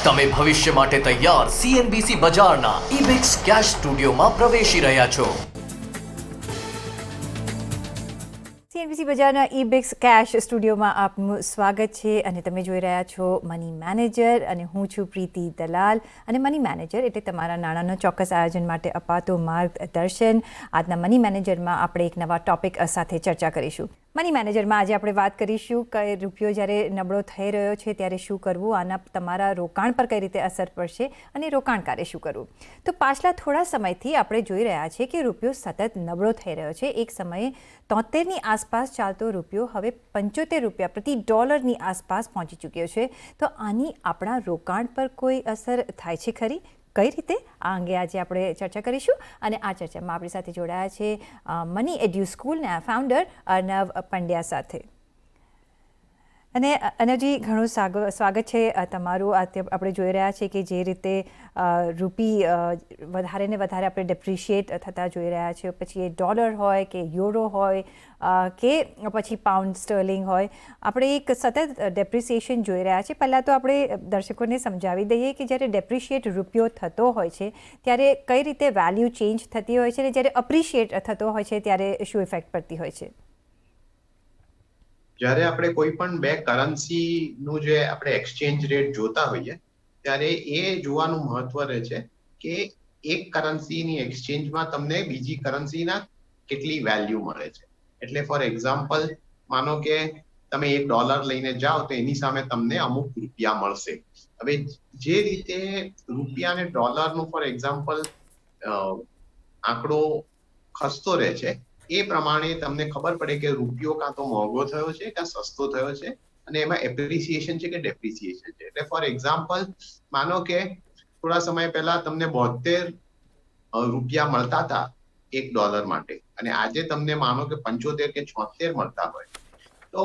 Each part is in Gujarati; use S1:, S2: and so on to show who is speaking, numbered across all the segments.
S1: તમે ભવિષ્ય માટે તૈયાર CNBC બજારના ઇબિક્સ કેશ સ્ટુડિયોમાં પ્રવેશી રહ્યા છો.
S2: CNBC બજારના ઇબિક્સ કેશ સ્ટુડિયોમાં આપનું સ્વાગત છે અને તમે જોઈ રહ્યા છો મની મેનેજર અને હું છું પ્રીતિ દલાલ. અને મની મેનેજર એટલે તમારા નાણાંનો ચોક્કસ આયોજન માટે અપાતો માર્ગદર્શન. આજના મની મેનેજરમાં આપણે એક નવા ટોપિક સાથે ચર્ચા કરીશું. મની મેનેજરમાં આજે આપણે વાત કરીશું કે રૂપિયો જ્યારે નબળો થઈ રહ્યો છે ત્યારે શું કરવું, આના તમારા રોકાણ પર કઈ રીતે અસર પડશે અને રોકાણકારે શું કરવું. તો પાછલા થોડા સમયથી આપણે જોઈ રહ્યા છીએ કે રૂપિયો સતત નબળો થઈ રહ્યો છે. એક સમયે 73ની આસપાસ ચાલતો રૂપિયો હવે 75 રૂપિયા પ્રતિ ડોલરની આસપાસ પહોંચી ચૂક્યો છે. તો આની આપણા રોકાણ પર કોઈ અસર થાય છે ખરી? કઈ રીતે? આ અંગે આજે આપણે ચર્ચા કરીશું અને આ ચર્ચામાં આપણી સાથે જોડાયા છે મની એડ્યુ સ્કૂલના ફાઉન્ડર અર્નવ પંડ્યા સાથે. અને અર્નવજી, ઘણું સ્વાગત છે તમારું. આપણે જોઈ રહ્યા છીએ કે જે રીતે રૂપી વધારે ને વધારે આપણે ડેપ્રિશિએટ થતા જોઈ રહ્યા છીએ. પછી એ ડોલર હોય કે યુરો હોય કે પછી પાઉન્ડ સ્ટર્લિંગ હોય, આપણે એક સતત ડેપ્રિસિએશન જોઈ રહ્યા છીએ. પહેલાં તો આપણે દર્શકોને સમજાવી દઈએ કે જ્યારે ડેપ્રિશિએટ રૂપિયો થતો હોય છે ત્યારે કઈ રીતે વેલ્યુ ચેન્જ થતી હોય છે અને જ્યારે અપ્રિશિએટ થતો હોય છે ત્યારે શું ઇફેક્ટ પડતી હોય છે.
S3: જ્યારે આપણે કોઈ પણ બે કરન્સીનું જે આપણે એક્સચેન્જ રેટ જોતા હોઈએ ત્યારે એ જોવાનું મહત્વ રહે છે કે એક કરન્સીની એક્સચેન્જમાં તમને બીજી કરન્સીના કેટલી વેલ્યુ મળે છે. એટલે ફોર એક્ઝામ્પલ, માનો કે તમે $1 લઈને જાઓ તો એની સામે તમને અમુક રૂપિયા મળશે. હવે જે રીતે રૂપિયા અને ડોલરનું ફોર એક્ઝામ્પલ આંકડો ખસતો રહે છે એ પ્રમાણે તમને ખબર પડે કે રૂપિયો કાં તો મોંઘો થયો છે કાં સસ્તો થયો છે અને એમાં એપ્રિસિએશન છે કે ડેપ્રિસિએશન છે. એટલે ફોર એક્ઝામ્પલ, માનો કે થોડા સમય પહેલા તમને 72 રૂપિયા મળતા હતા $1 માટે અને આજે તમને માનો કે 75 કે 76 મળતા હોય તો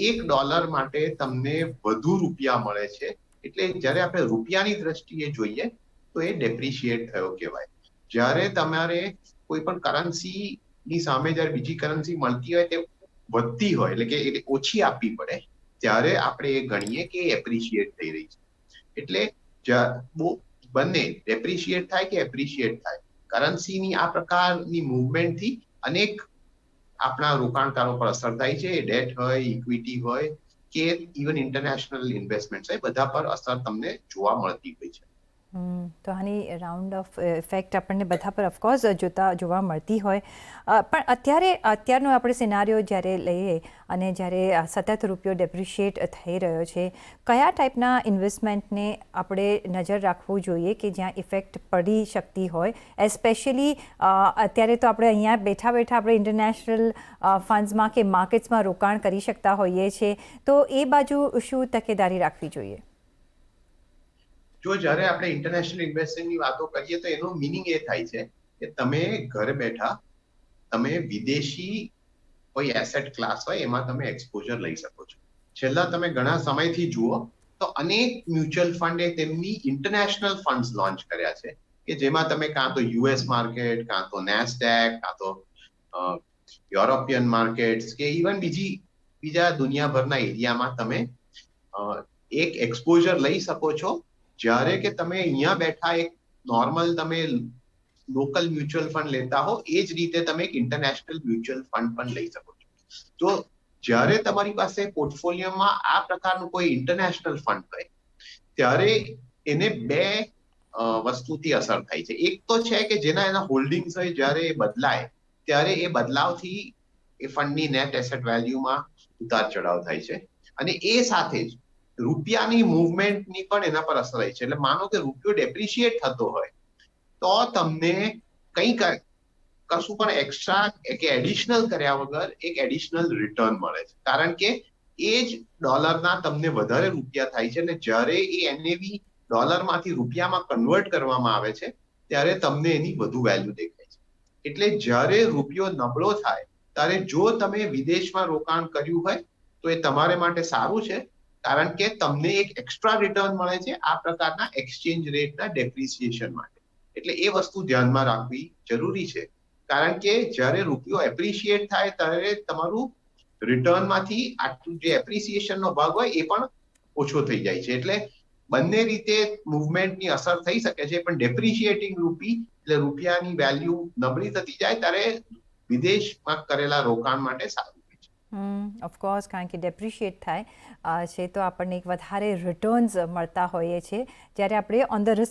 S3: $1 માટે તમને વધુ રૂપિયા મળે છે. એટલે જ્યારે આપણે રૂપિયાની દ્રષ્ટિએ જોઈએ તો એ ડેપ્રિશિએટ થયો કહેવાય. જ્યારે તમારે કોઈ પણ કરન્સી ની સામે જ્યારે બીજી કરન્સી મળતી હોય તે વધતી હોય એટલે કે ઓછી આપવી પડે ત્યારે આપણે એ ગણીએ કે એપ્રિશિએટ થઈ રહી છે. એટલે બંને ડેપ્રિશિએટ થાય કે એપ્રિશિએટ થાય, કરન્સીની આ પ્રકારની મુવમેન્ટથી અનેક આપણા રોકાણકારો પર અસર થાય છે. ડેટ હોય, ઇક્વિટી હોય કે ઇવન ઇન્ટરનેશનલ ઇન્વેસ્ટમેન્ટ હોય, બધા પર અસર તમને જોવા મળતી હોય છે.
S2: તો આની રાઉન્ડ ઓફ ઇફેક્ટ આપણને બધા પર ઓફકોર્સ જોવા મળતી હોય. પણ અત્યારનો આપણે સિનારીઓ જ્યારે લઈએ અને જ્યારે સતત રૂપિયો ડેપ્રિશિએટ થઈ રહ્યો છે, કયા ટાઈપના ઇન્વેસ્ટમેન્ટને આપણે નજર રાખવું જોઈએ કે જ્યાં ઇફેક્ટ પડી શકતી હોય? એસ્પેશિયલી અત્યારે તો આપણે અહીંયા બેઠા આપણે ઇન્ટરનેશનલ ફંડ્સમાં કે માર્કેટ્સમાં રોકાણ કરી શકતા હોઈએ છીએ, તો એ બાજુ શું તકેદારી રાખવી જોઈએ?
S3: જો જ્યારે આપણે ઇન્ટરનેશનલ ઇન્વેસ્ટમેન્ટની વાતો કરીએ તો એનો મિનિંગ એ થાય છે કે તમે ઘરે બેઠા તમે વિદેશી કોઈ એસેટ ક્લાસ હોય એમાં તમે એક્સપોઝર લઈ શકો છો. છેલ્લા તમે ઘણા સમયથી જુઓ તો અનેક મ્યુચ્યુઅલ ફંડે તેમની ઇન્ટરનેશનલ ફંડ્સ લોન્ચ કર્યા છે કે જેમાં તમે કાં તો US માર્કેટ, કાં તો નેસ્ડેક, કાં તો યુરોપિયન માર્કેટ્સ કે ઇવન બીજા દુનિયાભરના એરિયામાં તમે એક એક્સપોઝર લઈ શકો છો. જ્યારે કે તમે અહીંયા બેઠા એક નોર્મલ તમે લોકલ મ્યુચ્યુઅલ ફંડ લેતા હો એ જ રીતે તમે એક ઇન્ટરનેશનલ મ્યુચ્યુઅલ ફંડ પણ લઈ શકો છો. તો જ્યારે તમારી પાસે પોર્ટફોલિયોમાં આ પ્રકારનું કોઈ ઇન્ટરનેશનલ ફંડ હોય ત્યારે એને બે વસ્તુથી અસર થાય છે. એક તો છે કે જેના એના હોલ્ડિંગ્સ હોય જ્યારે એ બદલાય ત્યારે એ બદલાવથી એ ફંડની નેટ એસેટ વેલ્યુમાં ઉતાર ચઢાવ થાય છે અને એ સાથે જ રૂપિયાની મુવમેન્ટની પણ એના પર અસર થાય છે. એટલે માનો કે રૂપિયો ડેપ્રિશિએટ થતો હોય તો તમને કશું પણ એક્સ્ટ્રા કે એડિશનલ કર્યા વગર એક એડિશનલ રિટર્ન મળે છે. કારણ કે એ જ ડોલરના તમને વધારે રૂપિયા થાય છે અને જ્યારે એ એનએવી ડોલરમાંથી રૂપિયામાં કન્વર્ટ કરવામાં આવે છે ત્યારે તમને એની વધુ વેલ્યુ દેખાય છે. એટલે જ્યારે રૂપિયો નબળો થાય ત્યારે જો તમે વિદેશમાં રોકાણ કર્યું હોય તો એ તમારે માટે સારું છે, કારણ કે તમને એક એક્સ્ટ્રા રિટર્ન મળે છે આ પ્રકારના એક્સચેન્જ રેટના ડેપ્રિસિએશન માટે. એટલે એ વસ્તુ ધ્યાનમાં રાખવી જરૂરી છે, કારણ કે જ્યારે રૂપિયો એપ્રિશિએટ થાય ત્યારે તમારું રિટર્નમાંથી આટલું જે એપ્રિસિએશનનો ભાગ હોય એ પણ ઓછો થઈ જાય છે. એટલે બંને રીતે મુવમેન્ટની અસર થઈ શકે છે, પણ ડેપ્રિશિએટિંગ રૂપી એટલે રૂપિયાની વેલ્યુ નબળી થતી જાય ત્યારે વિદેશમાં કરેલા રોકાણ માટે સારું હોય છે.
S2: ઓફકોર્સ, કારણ કે ડેપ્રિશિએટ થાય છે તો આપણને એક વધારે રિટર્ન્સ મળતા હોઈએ છીએ જ્યારે આપણે ઓન ધ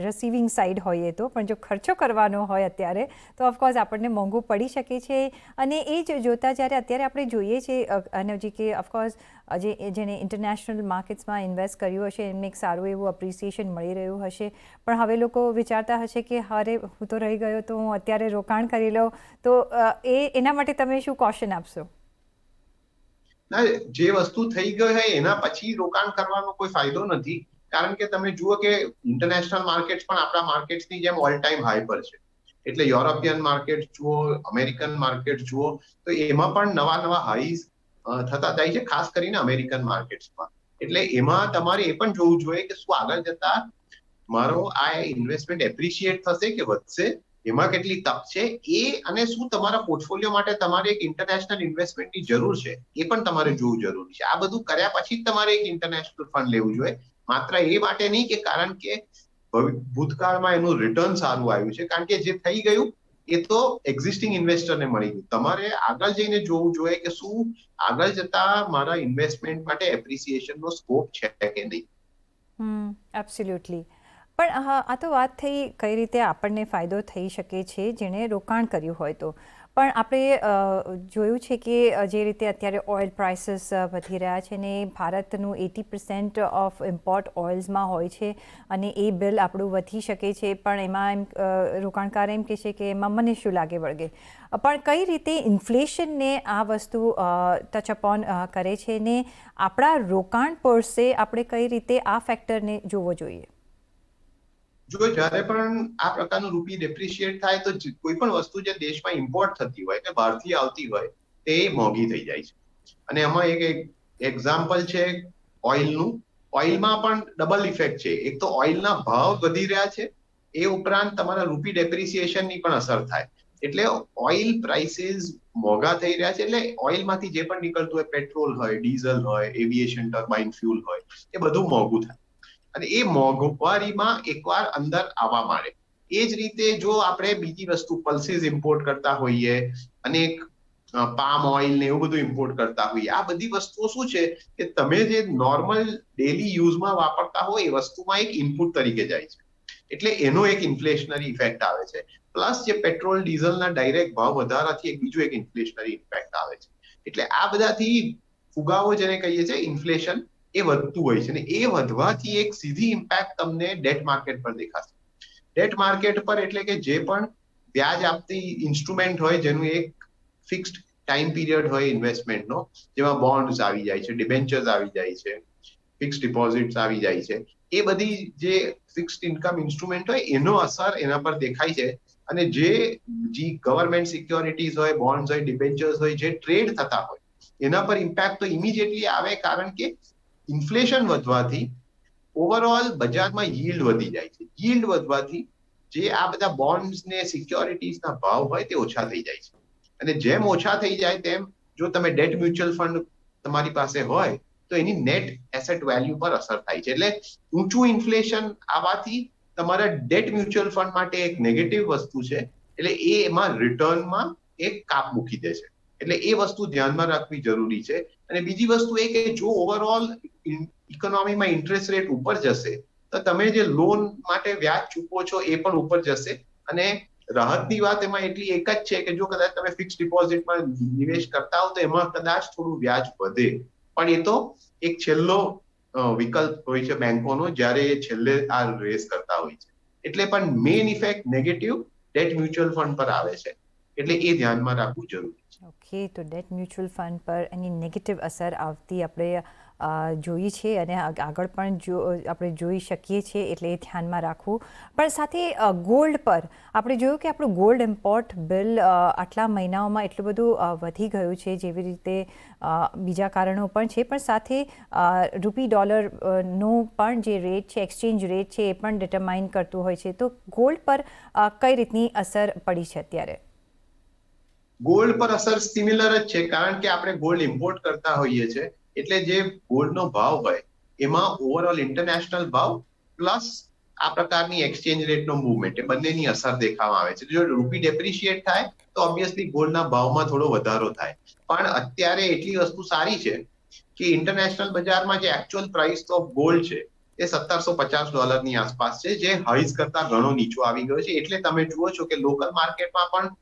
S2: રિસીવિંગ સાઈડ હોઈએ તો. પણ જો ખર્ચો કરવાનો હોય અત્યારે તો ઓફકોર્સ આપણને મોંઘું પડી શકે છે. અને એ જ જોતાં જ્યારે અત્યારે આપણે જોઈએ છીએ અનવજી કે ઓફકોર્સ જેને ઇન્ટરનેશનલ માર્કેટ્સમાં ઇન્વેસ્ટ કર્યું હશે એમને એક સારું એવું અપ્રિસિએશન મળી રહ્યું હશે, પણ હવે લોકો વિચારતા હશે કે અરે હું તો રહી ગયો તો હું અત્યારે રોકાણ કરી લઉં, તો એના માટે તમે શું કોશન આપશો?
S3: ના, જે વસ્તુ થઈ ગઈ હોય એના પછી રોકાણ કરવાનો કોઈ ફાયદો નથી, કારણ કે તમે જુઓ કે ઇન્ટરનેશનલ માર્કેટ્સ પણ આપણા માર્કેટ્સની જેમ ઓલ ટાઈમ હાઈ પર છે. એટલે યુરોપિયન માર્કેટ જુઓ, અમેરિકન માર્કેટ જુઓ, તો એમાં પણ નવા નવા હાઈઝ થતા જાય છે, ખાસ કરીને અમેરિકન માર્કેટ્સમાં. એટલે એમાં તમારે એ પણ જોવું જોઈએ કે શું આગળ જતા મારો આ ઇન્વેસ્ટમેન્ટ એપ્રિશિએટ થશે કે વધશે, એમાં કેટલી તક છે એ, અને શું તમારા પોર્ટફોલિયો માટે તમારે એક ઇન્ટરનેશનલ ઇન્વેસ્ટમેન્ટની જરૂર છે એ પણ તમારે જોવું જરૂરી છે. આ બધું કર્યા પછી જ તમારે એક ઇન્ટરનેશનલ ફંડ લેવું જોઈએ, માત્ર એ માટે નહીં કે કારણ કે ભૂતકાળમાં એનું રિટર્ન સારું આવ્યું છે, કારણ કે જે થઈ ગયું એ તો એક્ઝિસ્ટિંગ ઇન્વેસ્ટરને મળી ગયું. તમારે આગળ જઈને જોવું જોઈએ કે શું આગળ જતા મારા ઇન્વેસ્ટમેન્ટ માટે એપ્રિસિએશનનો સ્કોપ છે કે નહીં.
S2: એબ્સોલ્યુટલી. પણ આ તો વાત થઈ કઈ રીતે આપણને ફાયદો થઈ શકે છે જેણે રોકાણ કર્યું હોય તો. પણ આપણે જોયું છે કે જે રીતે અત્યારે ઓઇલ પ્રાઇસીસ વધી રહ્યા છે ને ભારતનું 80% ઓફ ઇમ્પોર્ટ ઓઇલ્સમાં હોય છે અને એ બિલ આપણું વધી શકે છે, પણ એમાં એમ રોકાણકાર એમ કહે છે કે એમાં મને શું લાગે વળગે. પણ કઈ રીતે ઇન્ફ્લેશનને આ વસ્તુ ટચ અપોન કરે છે ને આપણા રોકાણ પર સે આપણે કઈ રીતે આ ફેક્ટરને જોવો જોઈએ?
S3: જો જ્યારે પણ આ પ્રકારનું રૂપી ડેપ્રિશિએટ થાય તો કોઈ પણ વસ્તુ જે દેશમાં ઇમ્પોર્ટ થતી હોય કે બહારથી આવતી હોય તે મોંઘી થઈ જાય છે. અને એમાં એક એક્ઝામ્પલ છે ઓઇલનું. ઓઇલમાં પણ ડબલ ઇફેક્ટ છે. એક તો ઓઇલના ભાવ વધી રહ્યા છે, એ ઉપરાંત તમારા રૂપી ડેપ્રિસિએશનની પણ અસર થાય. એટલે ઓઇલ પ્રાઇસીસ મોંઘા થઈ રહ્યા છે. એટલે ઓઇલમાંથી જે પણ નીકળતું હોય, પેટ્રોલ હોય, ડીઝલ હોય, એવિએશન ટર્બાઇન ફ્યુલ હોય, એ બધું મોંઘું થાય. અને એ મોંઘવારીમાં એકવાર અંદર આવવા માંડે. એ જ રીતે જો આપણે બીજી વસ્તુ પલ્સીસ ઇમ્પોર્ટ કરતા હોઈએ અને પામ ઓઇલ ને એવું બધું ઇમ્પોર્ટ કરતા હોઈએ, આ બધી વસ્તુઓ શું છે કે તમે જે નોર્મલ ડેલી યુઝમાં વાપરતા હોય એ વસ્તુમાં એક ઇનપુટ તરીકે જાય છે. એટલે એનો એક ઇન્ફ્લેશનરી ઇફેક્ટ આવે છે. પ્લસ જે પેટ્રોલ ડીઝલના ડાયરેક્ટ ભાવ વધારાથી એક બીજું એક ઇન્ફ્લેશનરી ઇફેક્ટ આવે છે. એટલે આ બધાથી ફુગાવો જેને કહીએ છીએ ઇન્ફ્લેશન, એ વધતું હોય છે. અને એ વધવાથી એક સીધી ઇમ્પેક્ટ તમને ડેટ માર્કેટ પર દેખાશે. ડેટ માર્કેટ પર એટલે કે જે પણ વ્યાજ આપતી ઇન્સ્ટ્રુમેન્ટ હોય જેનું એક ફિક્સ્ડ ટાઈમ પીરિયડ હોય ઇન્વેસ્ટમેન્ટનો, જેમાં બોન્ડ્સ આવી જાય છે, ડિબેન્ચર્સ આવી જાય છે, ફિક્સ્ડ ડિપોઝિટ્સ આવી જાય છે, એ બધી જે ફિક્સ્ડ ઇન્કમ ઇન્સ્ટ્રુમેન્ટ હોય એનો અસર એના પર દેખાય છે. અને જે ગવર્મેન્ટ સિક્યોરિટીઝ હોય, બોન્ડ્સ હોય, ડિબેન્ચર્સ હોય, જે ટ્રેડ થતા હોય એના પર ઇમ્પેક્ટ તો ઇમિડિયેટલી આવે, કારણ કે ઇન્ફ્લેશન વધવાથી ઓવરઓલ બજારમાં યીલ્ડ વધી જાય છે. યીલ્ડ વધવાથી જે આ બધા બોન્ડ્સ ને સિક્યોરિટીઝના ભાવ હોય તે ઓછા થઈ જાય છે. અને જેમ ઓછા થઈ જાય તેમ જો તમે ડેટ મ્યુચ્યુઅલ ફંડ તમારી પાસે હોય તો એની નેટ એસેટ વેલ્યુ પર અસર થાય છે. એટલે ઊંચું ઇન્ફ્લેશન આવવાથી તમારા ડેટ મ્યુચ્યુઅલ ફંડ માટે એક નેગેટિવ વસ્તુ છે. એટલે એ એમાં રિટર્નમાં એક કાપ મૂકી દે છે. એટલે એ વસ્તુ ધ્યાનમાં રાખવી જરૂરી છે. અને બીજી વસ્તુ એ કે જો ઓવરઓલ ઇકોનોમીમાં ઇન્ટરેસ્ટ રેટ ઉપર જશે તો તમે જે લોન માટે વ્યાજ ચૂકવો છો એ પણ ઉપર જશે. અને રાહતની વાત એમાં એટલી એક જ છે કે જો કદાચ તમે ફિક્સ ડિપોઝિટમાં નિવેશ કરતા હો તો એમાં કદાચ થોડું વ્યાજ વધે, પણ એ તો એક છેલ્લો વિકલ્પ હોય છે બેંકોનો જ્યારે એ છેલ્લે આ રેસ કરતા હોય છે. એટલે પણ main effect negative date mutual fund પર આવે છે. એટલે એ ધ્યાનમાં રાખવું જરૂરી છે.
S2: ઓકે, તો ડેટ મ્યુચ્યુઅલ ફંડ પર એની નેગેટિવ અસર આવતી આપણે જોઈ છે અને આગળ પણ આપણે જોઈ શકીએ છીએ, એટલે એ ધ્યાનમાં રાખવું. પણ સાથે ગોલ્ડ પર આપણે જોયું કે આપણું ગોલ્ડ ઇમ્પોર્ટ બિલ આટલા મહિનાઓમાં એટલું બધું વધી ગયું છે, જેવી રીતે બીજા કારણો પણ છે, પણ સાથે રૂપી ડોલરનો પણ જે રેટ છે, એક્સચેન્જ રેટ છે, એ પણ ડિટરમાઇન કરતું હોય છે. તો ગોલ્ડ પર કઈ રીતની અસર પડી છે અત્યારે?
S3: ગોલ્ડ પર અસર સિમિલર જ છે, કારણ કે આપણે ગોલ્ડ ઇમ્પોર્ટ કરતા હોઈએ છીએ. એટલે જે ગોલ્ડનો ભાવ હોય એમાં ઓવરઓલ ઇન્ટરનેશનલ ભાવ પ્લસ આ પ્રકારની એક્સચેન્જ રેટનો મુવમેન્ટ એ બંનેની અસર દેખાવા આવે છે. જો રૂપી ડેપ્રિશિએટ થાય તો ઓબ્વિયસલી ગોલ્ડના ભાવમાં થોડો વધારો થાય. પણ અત્યારે એટલી વસ્તુ સારી છે કે ઇન્ટરનેશનલ બજારમાં જે એકચ્યુઅલ પ્રાઇસ ઓફ ગોલ્ડ છે એ $1750 આસપાસ છે, જે હાઈઝ કરતા ઘણો નીચો આવી ગયો છે. એટલે તમે જુઓ છો કે લોકલ માર્કેટમાં પણ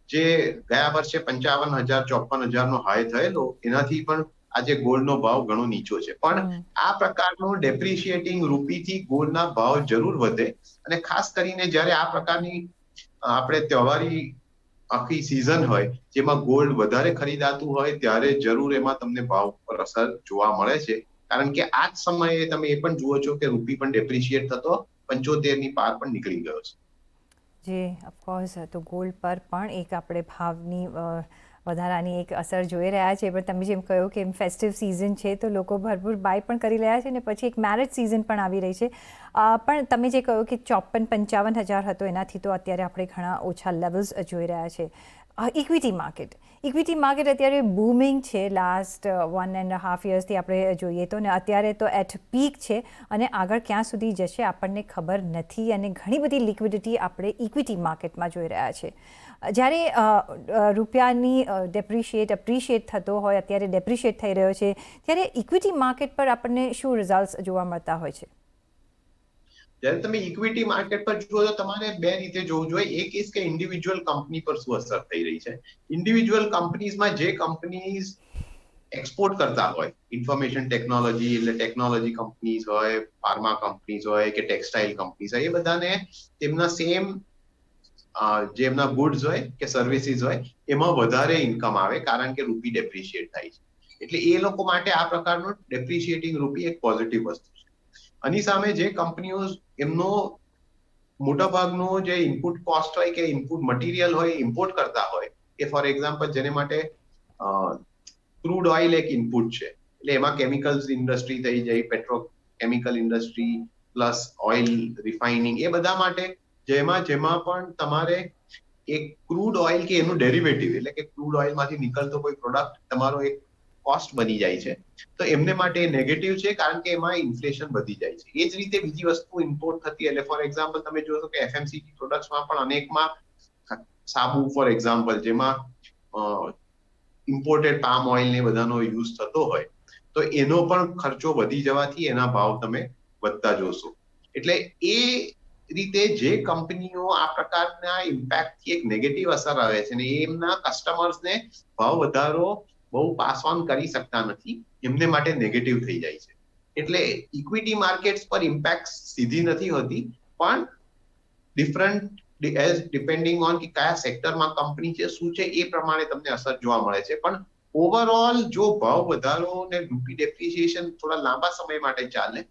S3: જે ગયા વર્ષે 55,000-54,000 નો હાઈ થયેલો, એનાથી પણ આજે ગોલ્ડનો ભાવ ઘણો નીચો છે. પણ આ પ્રકારનો ડેપ્રિશિએટિંગ રૂપીથી ગોલ્ડના ભાવ જરૂર વધે, અને ખાસ કરીને જ્યારે આ પ્રકારની આપણે તહેવારી આખી સિઝન હોય જેમાં ગોલ્ડ વધારે ખરીદાતું હોય ત્યારે જરૂર એમાં તમને ભાવ પર અસર જોવા મળે છે. કારણ કે આ જ સમયે તમે એ પણ જુઓ છો કે રૂપી પણ ડેપ્રિશિએટ થતો 75 ની પાર પણ નીકળી ગયો છે.
S2: જી ઓફકોર્સ, તો ગોલ્ડ પર પણ એક આપણે ભાવની વધારાની એક અસર જોઈ રહ્યા છે. પણ તમે જેમ કહ્યું કે એમ ફેસ્ટિવ સિઝન છે તો લોકો ભરપૂર બાય પણ કરી રહ્યા છે, ને પછી એક મેરેજ સિઝન પણ આવી રહી છે. પણ તમે જે કહ્યું કે 54-55 હજાર હતો, એનાથી તો અત્યારે આપણે ઘણા ઓછા લેવલ્સ જોઈ રહ્યા છે. ઇક્વિટી માર્કેટ અત્યારે બૂમિંગ છે. લાસ્ટ 1.5 yearsથી આપણે જોઈએ તો, ને અત્યારે તો એટ પીક છે, અને આગળ ક્યાં સુધી જશે આપણને ખબર નથી, અને ઘણી બધી લિક્વિડિટી આપણે ઇક્વિટી માર્કેટમાં જોઈ રહ્યા છે. જ્યારે રૂપિયાની એપ્રિશિએટ થતો હોય, અત્યારે ડેપ્રિશિએટ થઈ રહ્યો છે, ત્યારે ઇક્વિટી માર્કેટ પર આપણને શું રિઝલ્ટ જોવા મળતા હોય છે?
S3: જ્યારે તમે ઇક્વિટી માર્કેટ પર જુઓ તો તમારે બે રીતે જોવું જોઈએ. એક ઇઝ કે ઇન્ડિવિજ્યુઅલ કંપની પર શું અસર થઈ રહી છે. ઇન્ડિવિજ્યુઅલ કંપનીઝમાં જે કંપનીઝ એક્સપોર્ટ કરતા હોય, ઇન્ફોર્મેશન ટેકનોલોજી એટલે ટેકનોલોજી કંપનીઝ હોય, ફાર્મા કંપનીઝ હોય કે ટેક્સટાઇલ કંપનીઝ હોય, એ બધાને તેમના સેમ જે એમના ગુડ્સ હોય કે સર્વિસીસ હોય એમાં વધારે ઇન્કમ આવે, કારણ કે રૂપી ડેપ્રિશિએટ થાય છે. એટલે એ લોકો માટે આ પ્રકારનું ડેપ્રિશિએટિંગ રૂપી એક પોઝિટિવ વસ્તુ છે. આની સામે જે કંપનીઓ એમનો મોટાભાગનો જે ઇનપુટ કોસ્ટ હોય કે ઇનપુટ મટીરિયલ હોય ઇમ્પોર્ટ કરતા હોય, કે ફોર એક્ઝામ્પલ જેને માટે ક્રૂડ ઓઇલ એક ઇનપુટ છે, એટલે એમાં કેમિકલ્સ ઇન્ડસ્ટ્રી થઈ જાય, petrochemical industry plus oil refining, એ બધા માટે જેમાં પણ તમારે એક ક્રૂડ ઓઇલ કે એનું ડેરિવેટિવ એટલે કે ક્રૂડ ઓઇલમાંથી નીકળતો કોઈ પ્રોડક્ટ તમારો એક કોસ્ટ બની જાય છે, તો એમને માટે નેગેટિવ છે, કારણ કે એમાં ઇન્ફ્લેશન વધી જાય છે. એ જ રીતે બીજી વસ્તુ ઇમ્પોર્ટ થતી, એટલે ફોર એક્ઝામ્પલ તમે જોશો કે એફએમસીજી પ્રોડક્ટ્સમાં પણ અનેકમાં સાબુ ફોર એક્ઝામ્પલ, જેમાં ઇમ્પોર્ટેડ પામ ઓઇલ ને બધાનો યુઝ થતો હોય, તો એનો પણ ખર્ચો વધી જવાથી એના ભાવ તમે વધતા જોશો. એટલે એ રીતે જે કંપનીઓ આ પ્રકારના ઇમ્પેક્ટથી એક નેગેટિવ અસર આવે છે ને એમના કસ્ટમર્સને ભાવ વધારો બહુ પાસ ઓન કરી શકતા નથી, એમને માટે નેગેટિવ થઈ જાય છે. એટલે ઇક્વિટી માર્કેટ્સ પર ઇમ્પેક્ટ સીધી નથી હોતી, પણ ડિફરન્ટ એઝ ડિપેન્ડિંગ ઓન કે કયા સેક્ટરમાં કંપની છે, શું છે, એ પ્રમાણે તમને અસર જોવા મળે છે. પણ ઓવરઓલ જો ભાવ વધારો ને રૂપી ડેપ્રિસિએશન થોડા લાંબા સમય માટે ચાલે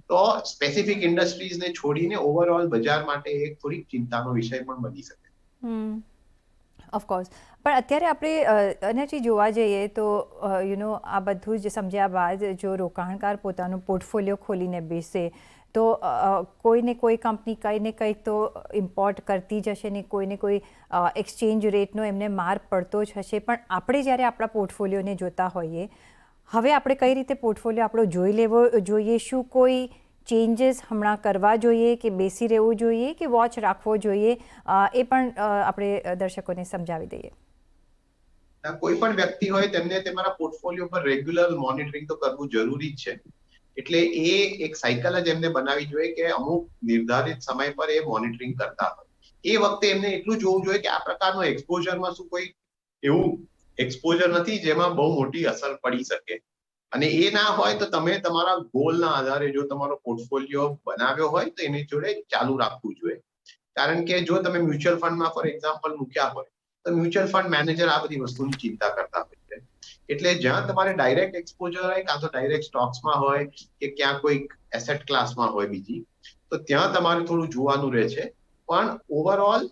S3: તો સ્પેસિફિક ઇન્ડસ્ટ્રીઝને છોડીને ઓવરઓલ બજાર માટે એક થોડીક ચિંતાનો વિષય પણ બની શકે.
S2: ઓફકોર્સ, પણ અત્યારે આપણે એનાથી જોવા જઈએ તો આ બધું જ સમજ્યા બાદ જો રોકાણકાર પોતાનું પોર્ટફોલિયો ખોલીને બેસે તો કોઈને કોઈ કંપની કંઈ ને કંઈક તો ઇમ્પોર્ટ કરતી જ હશે, ને કોઈને કોઈ એક્સચેન્જ રેટનો એમને માર પડતો જ હશે. પણ આપણે જ્યારે આપણા પોર્ટફોલિયોને જોતા હોઈએ, હવે આપણે કઈ રીતે પોર્ટફોલિયો આપણો જોઈ લેવો જોઈએ? શું કોઈ ચેન્જીસ હમણાં કરવા જોઈએ કે બેસી રહેવું જોઈએ કે વોચ રાખવો જોઈએ? એ પણ આપણે દર્શકોને સમજાવી દઈએ.
S3: કોઈ પણ વ્યક્તિ હોય તેમને તમારા પોર્ટફોલિયો પર રેગ્યુલર મોનિટરિંગ તો કરવું જરૂરી જ છે. એટલે એ એક સાયકલ જ એમને બનાવી જોઈએ કે અમુક નિર્ધારિત સમય પર એ મોનિટરિંગ કરતા હોય. એ વખતે એમને એટલું જોવું જોઈએ કે આ પ્રકારનો એક્સપોઝરમાં શું કોઈ એવું એક્સપોઝર નથી જેમાં બહુ મોટી અસર પડી શકે. અને એ ના હોય તો તમે તમારા ગોલના આધારે જો તમારો પોર્ટફોલિયો બનાવ્યો હોય તો એની જોડે ચાલુ રાખવું જોઈએ. કારણ કે જો તમે મ્યુચ્યુઅલ ફંડમાં ફોર એક્ઝામ્પલ મૂક્યા હોય તો મ્યુચ્યુઅલ ફંડ મેનેજર આ બધી વસ્તુની ચિંતા કરતા હોય છે. એટલે જ્યાં તમારે ડાયરેક્ટ એક્સપોઝર હોય, કાં તો ડાયરેક્ટ સ્ટોક્સમાં હોય કે ક્યાં કોઈ એસેટ ક્લાસમાં હોય બીજી, તો ત્યાં તમારે થોડું જોવાનું રહે છે. પણ overall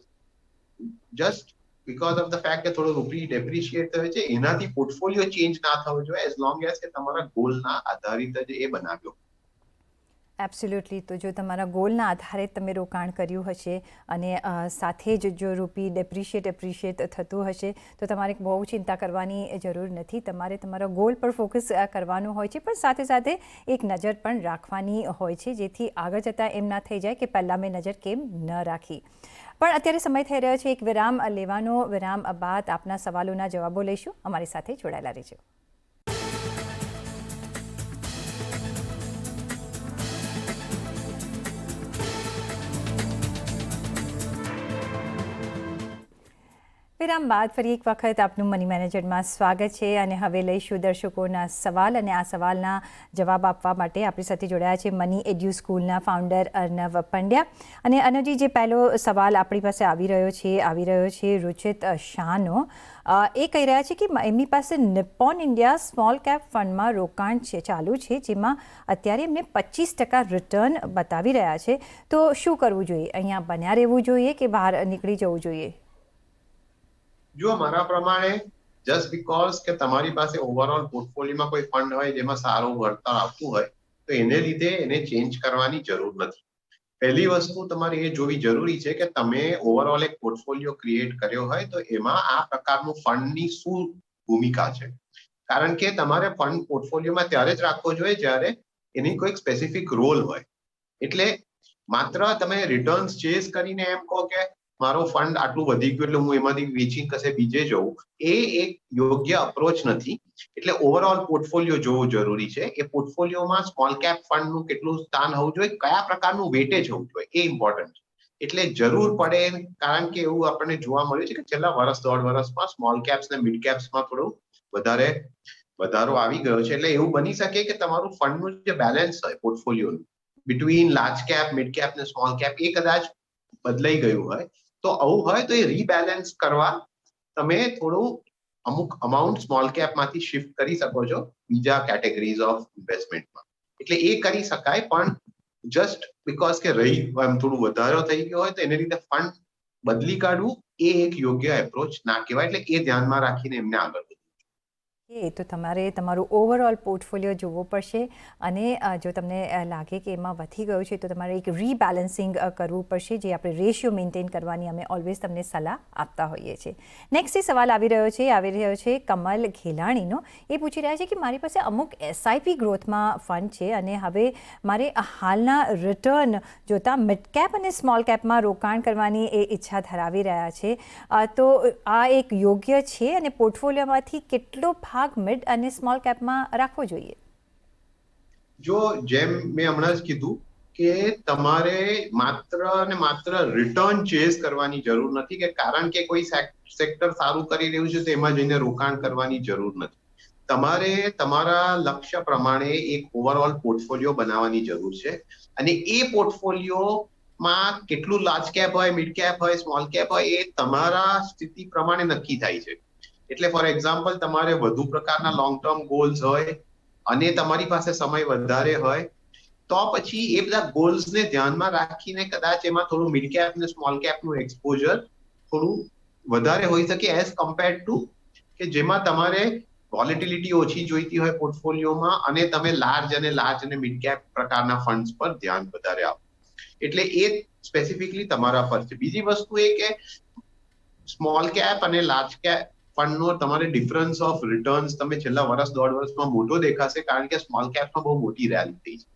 S3: just because of the fact કે થોડો રૂપી ડેપ્રિશિએટ થયો છે, એનાથી પોર્ટફોલિયો ચેન્જ ના થવો જોઈએ, એઝ લોંગ એઝ કે તમારા ગોલના આધારિત જ એ બનાવ્યો.
S2: એબ્સોલ્યુટલી. તો જો તમારા ગોલના આધારે તમે રોકાણ કર્યું હશે અને સાથે જ જો રૂપી એપ્રિશિએટ થતું હશે તો તમારે બહુ ચિંતા કરવાની જરૂર નથી. તમારે તમારા ગોલ પર ફોકસ કરવાનું હોય છે, પણ સાથે સાથે એક નજર પણ રાખવાની હોય છે, જેથી આગળ જતાં એમ ના થઈ જાય કે પહેલાં મેં નજર કેમ ન રાખી. પણ અત્યારે સમય થઈ રહ્યો છે એક વિરામ લેવાનો. વિરામ બાદ આપના સવાલોના જવાબો લઈશું. અમારી સાથે જોડાયેલા રહેજો. વિરામ બાદ ફરી એક વખત આપનું મની મેનેજરમાં સ્વાગત છે અને હવે લઈશું દર્શકોના સવાલ અને આ સવાલના જવાબ આપવા માટે આપણી સાથે જોડાયા છે મની એડ્યુ સ્કૂલના ફાઉન્ડર અર્નવ પંડ્યા. અને અર્નવજી, જે પહેલો સવાલ આપણી પાસે આવી રહ્યો છે રુચિત શાહનો. એ કહી રહ્યા છે કે એમની પાસે નિપ્પોન ઇન્ડિયા સ્મોલ કેપ ફંડમાં રોકાણ ચાલુ છે, જેમાં અત્યારે એમને 25% રિટર્ન બતાવી રહ્યા છે. તો શું કરવું જોઈએ? અહીંયા બન્યા રહેવું જોઈએ કે બહાર નીકળી જવું જોઈએ?
S3: જો મારા પ્રમાણે જસ્ટ બીકોઝ કે તમારી પાસે ઓવરઓલ પોર્ટફોલિયોમાં કોઈ ફંડ હોય જેમાં સારું વળતર આવતું હોય તો એને લીધે એને ચેન્જ કરવાની જરૂર નથી. પહેલી વસ્તુ તમારે એ જોવી જરૂરી છે કે તમે ઓવરઓલ એક પોર્ટફોલિયો ક્રિએટ કર્યો હોય તો એમાં આ પ્રકારનું ફંડની શું ભૂમિકા છે. કારણ કે તમારે ફંડ પોર્ટફોલિયોમાં ત્યારે જ રાખવો જોઈએ જ્યારે એની કોઈ સ્પેસિફિક રોલ હોય. એટલે માત્ર તમે રિટર્ન્સ ચેઝ કરીને એમ કહો કે મારો ફંડ આટલું વધી ગયું એટલે હું એમાંથી વેચી કશે બીજે જવું, એ એક યોગ્ય અપ્રોચ નથી. એટલે ઓવરઓલ પોર્ટફોલિયો જોવો જરૂરી છે. એ પોર્ટફોલિયોમાં સ્મોલ કેપ ફંડનું કેટલું સ્થાન હોવું જોઈએ, કયા પ્રકારનું વેટેજ હોવું જોઈએ, એ ઇમ્પોર્ટન્ટ છે. એટલે જરૂર પડે, કારણ કે એવું આપણને જોવા મળ્યું છે કે છેલ્લા દોઢ વર્ષમાં સ્મોલ કેપ્સ ને મિડ કેપ્સમાં થોડું વધારો આવી ગયો છે. એટલે એવું બની શકે કે તમારું ફંડનું જે બેલેન્સ હોય પોર્ટફોલિયોનું between large cap, mid cap ને સ્મોલ કેપ એ કદાચ બદલાઈ ગયું હોય. તો આવું હોય તો એ રીબેલેન્સ કરવા તમે થોડું અમુક અમાઉન્ટ સ્મોલ કેપમાંથી શિફ્ટ કરી શકો છો બીજા કેટેગરીઝ ઓફ ઇન્વેસ્ટમેન્ટમાં. એટલે એ કરી શકાય, પણ જસ્ટ બીકોઝ કે થોડું વધારો થઈ ગયો હોય તો એને લીધે ફંડ બદલી કાઢવું એ એક યોગ્ય એપ્રોચ ના કહેવાય. એટલે એ ધ્યાનમાં રાખીને એમને આગળ વધવું.
S2: તો તમારે તમારું ઓવરઓલ પોર્ટફોલિયો જોવો પડશે અને જો તમને લાગે કે એમાં વધી ગયું છે તો તમારે એક રીબેલેન્સિંગ કરવું પડશે, જે આપણે રેશિયો મેન્ટેન કરવાની અમે ઓલવેઝ તમને સલાહ આપતા હોઈએ છીએ. નેક્સ્ટ એ સવાલ આવી રહ્યો છે કમલ ઘેલાણીનો. એ પૂછી રહ્યા છે કે મારી પાસે અમુક એસઆઈપી ગ્રોથમાં ફંડ છે અને હવે મારે હાલના રિટર્ન જોતાં મિડ કેપ અને સ્મોલ કેપમાં રોકાણ કરવાની એ ઈચ્છા ધરાવી રહ્યા છે. તો આ એક યોગ્ય છે અને પોર્ટફોલિયોમાંથી કેટલો ભાગ મિડ અને સ્મોલ કેપમાં રાખવો જોઈએ?
S3: જો જેમ મેં હમણાં જ કીધું કે તમારે માત્ર રિટર્ન ચેઝ કરવાની જરૂર નથી, કે કારણ કે કોઈ સેક્ટર સારું કરી રહ્યું છે તો એમાં જઈને રોકાણ કરવાની જરૂર નથી. તમારે તમારા લક્ષ્ય પ્રમાણે એક ઓવરઓલ પોર્ટફોલિયો બનાવવાની જરૂર છે અને એ પોર્ટફોલિયોમાં કેટલું લાર્જ કેપ હોય, મિડ કેપ હોય, સ્મોલ કેપ હોય એ તમારા સ્થિતિ પ્રમાણે નક્કી થાય છે. એટલે ફોર એક્ઝામ્પલ તમારે વધુ પ્રકારના લોંગ ટર્મ ગોલ્સ હોય અને તમારી પાસે સમય વધારે હોય તો પછી એ બધા ગોલ્સને ધ્યાનમાં રાખીને કદાચ એમાં થોડું મિડ કેપ અને સ્મોલ કેપનું એક્સપોઝર થોડું વધારે હોઈ શકે એઝ કમ્પેર્ડ ટુ કે જેમાં તમારે વોલેટિલિટી ઓછી જોઈતી હોય પોર્ટફોલિયોમાં અને તમે લાર્જ અને મિડ કેપ પ્રકારના ફંડ્સ પર ધ્યાન વધારે આપો. એટલે એ સ્પેસિફિકલી તમારા પર છે. બીજી વસ્તુ એ કે સ્મોલ કેપ અને લાર્જ કેપ ફંડનો તમારે ડિફરન્સ ઓફ રિટર્ન્સ તમે છેલ્લા દોઢ વર્ષમાં મોટો દેખાશે, કારણ કે સ્મોલ કેપમાં બહુ મોટી રેલી થઈ છે.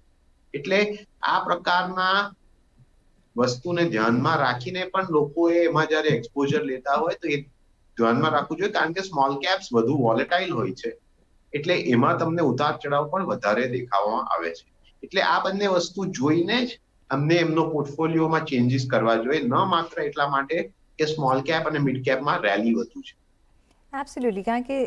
S3: એટલે આ પ્રકારના વસ્તુને ધ્યાનમાં રાખીને પણ લોકોએ એમાં જયારે એક્સપોઝર લેતા હોય તો એ ધ્યાનમાં રાખવું જોઈએ, કારણ કે સ્મોલ કેપ્સ વધુ વોલેટાઇલ હોય છે. એટલે એમાં તમને ઉતાર ચઢાવ પણ વધારે દેખાવામાં આવે છે. એટલે આ બંને વસ્તુ જોઈને જ અમને એમનો પોર્ટફોલિયોમાં ચેન્જીસ કરવા જોઈએ, ન માત્ર એટલા માટે કે સ્મોલ કેપ અને મિડ કેપમાં રેલી વધુ છે.
S2: એબ્સોલ્યુટલી. કારણ કે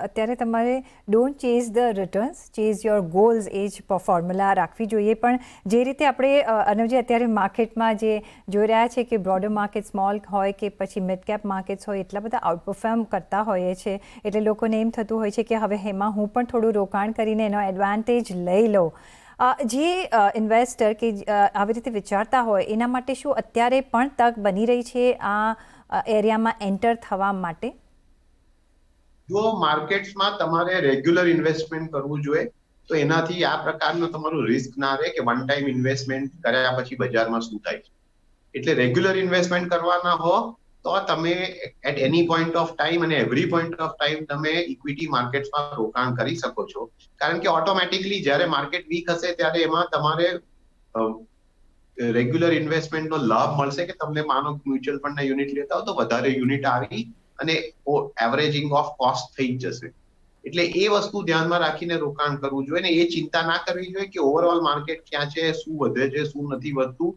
S2: અત્યારે તમારે don't chase the returns, chase your goals, એ જ ફોર્મ્યુલા રાખવી જોઈએ. પણ જે રીતે આપણે અનુજી અત્યારે માર્કેટમાં જે જોઈ રહ્યા છે કે બ્રોડર માર્કેટ સ્મોલ હોય કે પછી મિડ કેપ માર્કેટ્સ હોય એટલા બધા આઉટપરફોર્મ કરતા હોઈએ છે, એટલે લોકોને એમ થતું હોય છે કે હવે એમાં હું પણ થોડું રોકાણ કરીને એનો એડવાન્ટેજ લઈ લઉં. જે ઇન્વેસ્ટર કે આવી રીતે વિચારતા હોય એના માટે શું અત્યારે પણ તક બની રહી છે આ એરિયામાં એન્ટર થવા માટે?
S3: જો માર્કેટ્સમાં તમારે રેગ્યુલર ઇન્વેસ્ટમેન્ટ કરવું જોઈએ તો એનાથી આ પ્રકારનું તમારું રિસ્ક ના રહે કે વન ટાઈમ ઇન્વેસ્ટમેન્ટ કર્યા પછી બજારમાં શું થાય છે. એટલે રેગ્યુલર ઇન્વેસ્ટમેન્ટ કરવાના હો તો તમે at any point of time અને એવરી પોઈન્ટ ઓફ ટાઈમ તમે ઇક્વિટી માર્કેટ્સમાં રોકાણ કરી શકો છો. કારણ કે ઓટોમેટિકલી જ્યારે માર્કેટ વીક હશે ત્યારે એમાં તમારે રેગ્યુલર ઇન્વેસ્ટમેન્ટનો લાભ મળશે કે તમને માનો મ્યુચ્યુઅલ ફંડના યુનિટ લેતા હો તો વધારે યુનિટ આવી અને એવરેજિંગ ઓફ કોસ્ટ થઈ જશે. એટલે એ વસ્તુ ધ્યાનમાં રાખીને રોકાણ કરવું જોઈએ ને એ ચિંતા ના કરવી જોઈએ કે ઓવરઓલ માર્કેટ ક્યાં છે, શું વધે છે, શું નથી વધતું.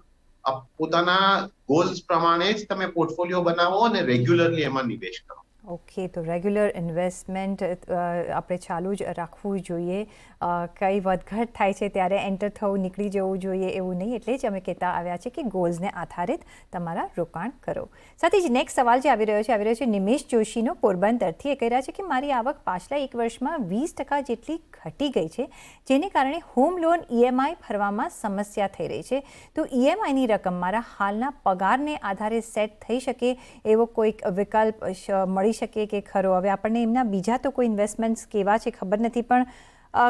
S3: પોતાના ગોલ્સ પ્રમાણે જ તમે પોર્ટફોલિયો બનાવો અને રેગ્યુલરલી એમાં નિવેશ કરો.
S2: ઓકે, તો રેગ્યુલર ઇન્વેસ્ટમેન્ટ આપણે ચાલુ જ રાખવું જોઈએ. કંઈ વધઘટ થાય છે ત્યારે એન્ટર થવું, નીકળી જવું જોઈએ એવું નહીં. એટલે જ અમે કહેતા આવ્યા છે કે ગોલ્સને આધારિત તમારા રોકાણ કરો. સાથે જ નેક્સ્ટ સવાલ જે આવી રહ્યો છે નિમેશ જોશીનો પોરબંદરથી. એ કહી રહ્યા છે કે મારી આવક પાછલા 1 વર્ષમાં 20% જેટલી ઘટી ગઈ છે, જેને કારણે હોમ લોન EMI ભરવામાં સમસ્યા થઈ રહી છે. તો EMIની રકમ મારા હાલના પગારને આધારે સેટ થઈ શકે એવો કોઈક વિકલ્પ મળી શકે કે ખરો? હવે આપણને એમના બીજા તો કોઈ ઇન્વેસ્ટમેન્ટ્સ કેવા છે ખબર નથી, પણ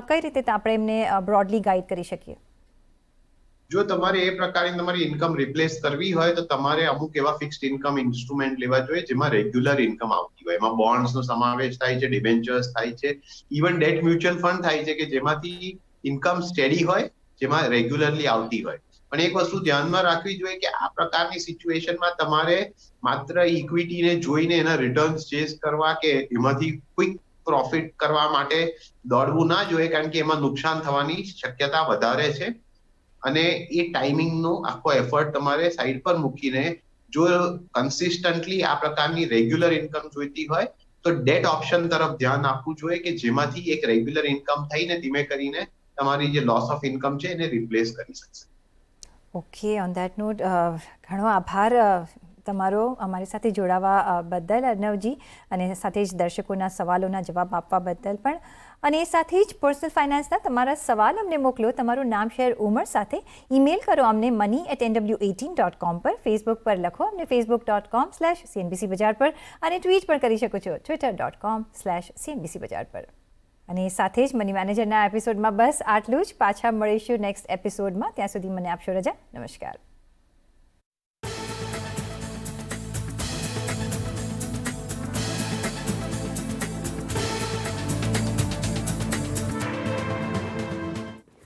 S2: કઈ રીતે આપણે એમને બ્રોડલી ગાઈડ કરી શકીએ?
S3: જો તમારે એ પ્રકારની તમારી ઇન્કમ રિપ્લેસ કરવી હોય તો તમારે અમુક એવા ફિક્સ્ડ ઇન્કમ ઇન્સ્ટ્રુમેન્ટ લેવા જોઈએ જેમાં રેગ્યુલર ઇન્કમ આવતી હોય. એમાં બોન્ડ્સનો સમાવેશ થાય છે, ડિબેન્ચર્સ થાય છે, ઇવન ડેટ મ્યુચ્યુઅલ ફંડ થાય છે કે જેમાંથી ઇન્કમ સ્ટેડી હોય, જેમાં રેગ્યુલરલી આવતી હોય. પણ એક વસ્તુ ધ્યાનમાં રાખવી જોઈએ કે આ પ્રકારની સિચ્યુએશનમાં તમારે માત્ર ઇક્વિટીને જોઈને એના રિટર્ન્સ ચેઝ કરવા કે એમાંથી ક્વિક પ્રોફિટ કરવા માટે દોડવું ના જોઈએ, કારણ કે એમાં નુકસાન થવાની શક્યતા વધારે છે. અને એ ટાઈમિંગનો આખો એફર્ટ તમારે સાઈડ પર મૂકીને જો કન્સિસ્ટન્ટલી આ પ્રકારની રેગ્યુલર ઇન્કમ જોઈતી હોય તો ડેટ ઓપ્શન તરફ ધ્યાન આપવું જોઈએ કે જેમાંથી એક રેગ્યુલર ઇન્કમ થઈને ધીમે કરીને તમારી જે લોસ ઓફ ઇન્કમ છે એને રિપ્લેસ કરી શકશે.
S2: ઓકે, ઓન દેટ નોટ ઘણો આભાર તમારો અમારી સાથે જોડાવા બદલ અર્ણવજી, અને સાથે જ દર્શકોના સવાલોના જવાબ આપવા બદલ પણ. અને સાથે જ પર્સનલ ફાઇનાન્સના તમારા સવાલ અમને મોકલો, તમારું નામ, શહેર, ઉંમર સાથે ઈમેલ કરો અમને money@nw18.com પર. ફેસબુક પર લખો અમને facebook.com/CNBC બજાર પર, અને ટ્વીટ પણ કરી શકો છો twitter.com/CNBC બજાર પર. અને સાથે જ મની મેનેજરના એપિસોડમાં બસ આટલું જ. પાછા મળીશું નેક્સ્ટ એપિસોડમાં. ત્યાં સુધી મને આપશો રજા. નમસ્કાર.